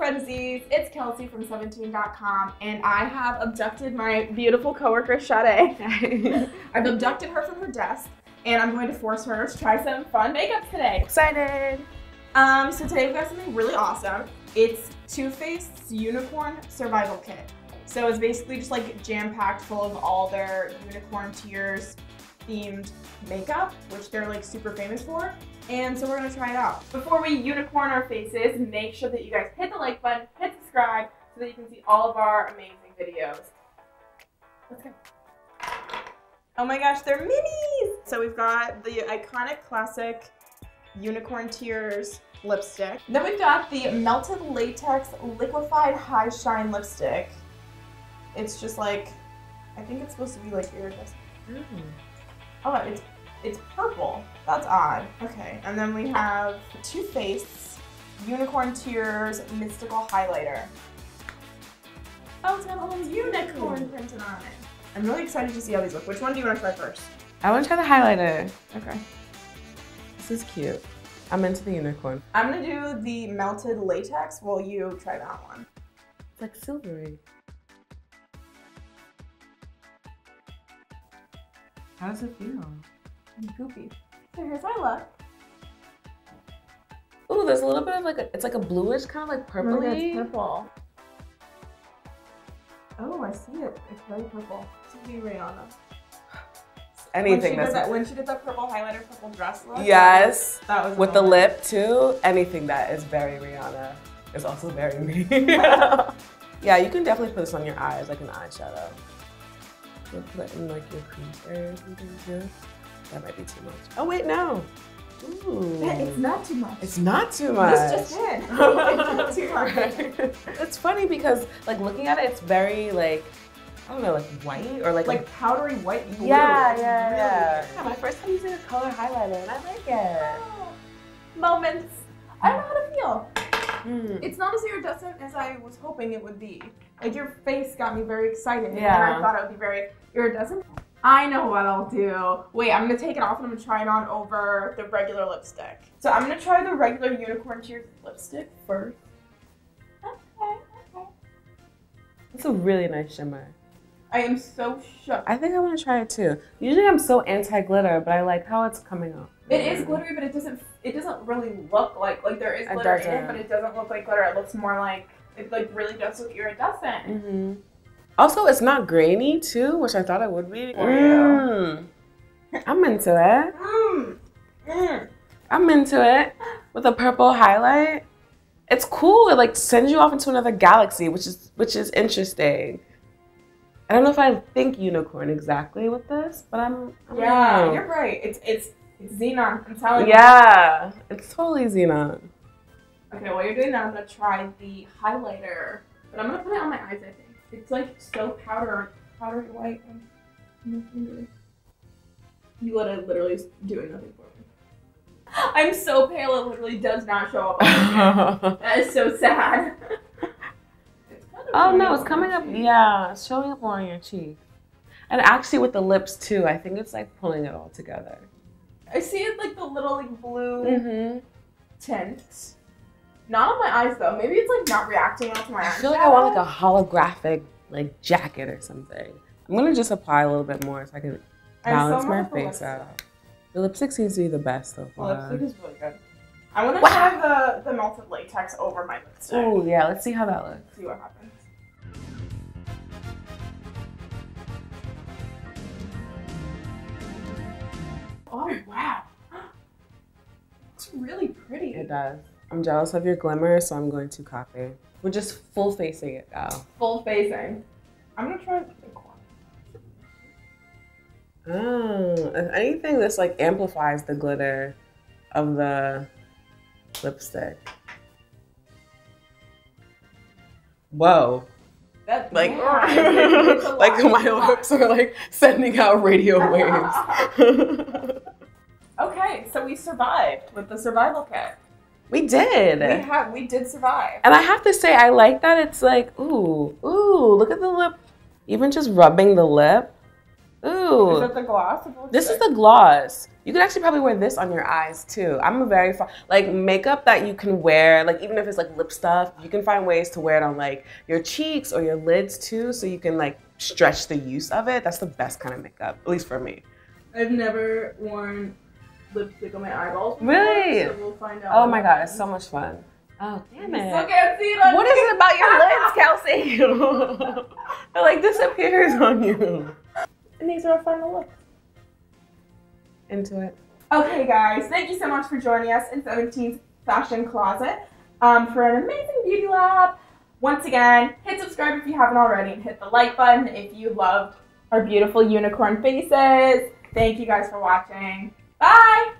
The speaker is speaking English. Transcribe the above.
Frenzies, it's Kelsey from 17.com, and I have abducted my beautiful coworker Sade. I've abducted her from her desk, and I'm going to force her to try some fun makeup today. Excited! So today we've got something really awesome. It's Too Faced's Unicorn Survival Kit. So it's basically just like jam-packed full of all their unicorn tears themed makeup, which they're like super famous for. And so we're gonna try it out. Before we unicorn our faces, make sure that you guys hit the like button, hit subscribe, so that you can see all of our amazing videos. Let's go. Oh my gosh, they're minis! So we've got the iconic classic Unicorn Tears lipstick. Then we've got the Melted Latex Liquefied High Shine lipstick. It's just like, I think it's supposed to be like iridescent. Oh, it's purple. That's odd. Okay, and then we have Too Faced Unicorn Tears Mystical Highlighter. Oh, it's got a little unicorn printed on it. I'm really excited to see how these look. Which one do you want to try first? I want to try the highlighter. Okay. This is cute. I'm into the unicorn. I'm gonna do the Melted Latex while you try that one. It's like silvery. How does it feel? Goopy. So here's my look. Ooh, there's a little bit of like it's like a bluish kind of like purpley. Oh, it's purple. Oh, I see it. It's very purple. It's gonna be Rihanna. Anything when she did that purple highlighter, purple dress look. Yes. That was with the lip too. Anything that is very Rihanna is also very me. Yeah, you can definitely put this on your eyes like an eyeshadow. You'll put it in like your crease area or something too. That might be too much. Oh wait, no. Ooh. It's not too much. It's not too much. This just did. It's not too much. It's funny because like looking at it, it's very like, I don't know, like white or like powdery white blue. Yeah. My first time using a color highlighter and I like it. Moments. I don't know how to feel. It's not as iridescent as I was hoping it would be. Like your face got me very excited. Yeah. And I thought it would be very iridescent. I know what I'll do. Wait, I'm gonna take it off and I'm gonna try it on over the regular lipstick. So I'm gonna try the regular Unicorn Tears lipstick first. Okay. It's a really nice shimmer. I am so shook. I think I want to try it too. Usually I'm so anti-glitter, but I like how it's coming out. It is glittery, but it doesn't really look like there is glitter in it, but it doesn't look like glitter. It looks more like, it like really does look iridescent. Also, it's not grainy too, which I thought it would be. I'm into it. I'm into it. With a purple highlight. It's cool. It like sends you off into another galaxy, which is interesting. I don't know if I think unicorn exactly with this, but I'm yeah, you're right. It's xenon. I'm telling you. Yeah, it's totally xenon. Okay, while you're doing that, I'm gonna try the highlighter, but I'm gonna put it on my eyes. I think it's like so powdery white. You literally doing nothing for me. I'm so pale. It literally does not show up on my That is so sad. Oh no, it's coming up. Yeah, it's showing up more on your cheek. And actually with the lips too, I think it's like pulling it all together. I see it like the little like blue tint. Not on my eyes though. Maybe it's like not reacting out to my eyes. I feel like I want like a holographic like jacket or something. I'm gonna just apply a little bit more so I can balance my face out. The lipstick seems to be the best so far. The lipstick is really good. I want to try the Melted Latex over my lipstick. Oh yeah, let's see how that looks. See what happens. Oh wow, it's really pretty. It does. I'm jealous of your glimmer, so I'm going to copy. We're just full facing it now. Full facing. I'm gonna try the pink one. Oh, if anything, this like amplifies the glitter of the lipstick. Whoa. That's like, like my lips are like sending out radio waves. Okay, so we survived with the survival kit. We did. We did survive. And I have to say, I like that it's like, ooh, look at the lip. Even just rubbing the lip, Ooh. Is that the gloss? This is the gloss. You could actually probably wear this on your eyes too. I'm a very like makeup that you can wear, like even if it's like lip stuff, you can find ways to wear it on like your cheeks or your lids too, so you can like stretch the use of it. That's the best kind of makeup, at least for me. I've never worn lipstick on my eyeballs before, really? so we'll find out. Oh my god, it's so much fun. Oh, damn it. Still can't see it on What is it about your lids, Kelsey? It like disappears on you. And these are our final looks. Into it. Okay, guys, thank you so much for joining us in 17's Fashion Closet for an amazing beauty lab. Once again, hit subscribe if you haven't already, and hit the like button if you loved our beautiful unicorn faces. Thank you guys for watching. Bye!